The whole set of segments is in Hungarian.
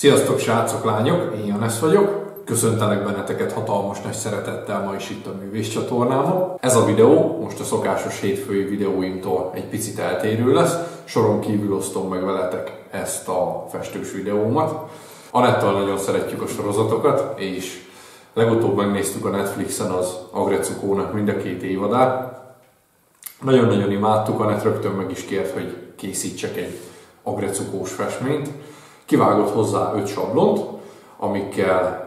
Sziasztok srácok, lányok, én Janesz vagyok. Köszöntelek benneteket hatalmas nagy szeretettel ma is itt a Művész csatornámon. Ez a videó most a szokásos hétfői videóimtól egy picit eltérő lesz. Soron kívül osztom meg veletek ezt a festős videómat. Anettal nagyon szeretjük a sorozatokat, és legutóbb megnéztük a Netflixen az Agrecucónak mind a 2 évadát. Nagyon-nagyon imádtuk, Anett rögtön meg is kért, hogy készítsek egy Agrecucós festményt. Kivágott hozzá 5 sablont, amikkel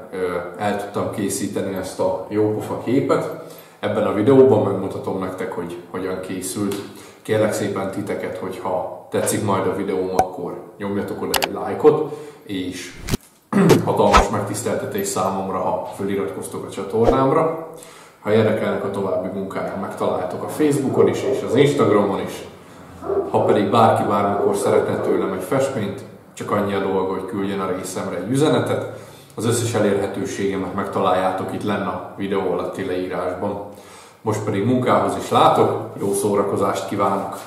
el tudtam készíteni ezt a jópofa képet. Ebben a videóban megmutatom nektek, hogy hogyan készült. Kérlek szépen titeket, hogyha tetszik majd a videóm, akkor nyomjatok oda egy lájkot, és hatalmas megtiszteltetés számomra, ha feliratkoztok a csatornámra. Ha érdekelnek a további munkáján, megtaláltok a Facebookon is és az Instagramon is. Ha pedig bárki bármikor szeretne tőlem egy festményt, csak annyi a dolga, hogy küldjen a részemre egy üzenetet. Az összes elérhetőségemet megtaláljátok itt lenne a videó alatti leírásban. Most pedig munkához is látok, jó szórakozást kívánok!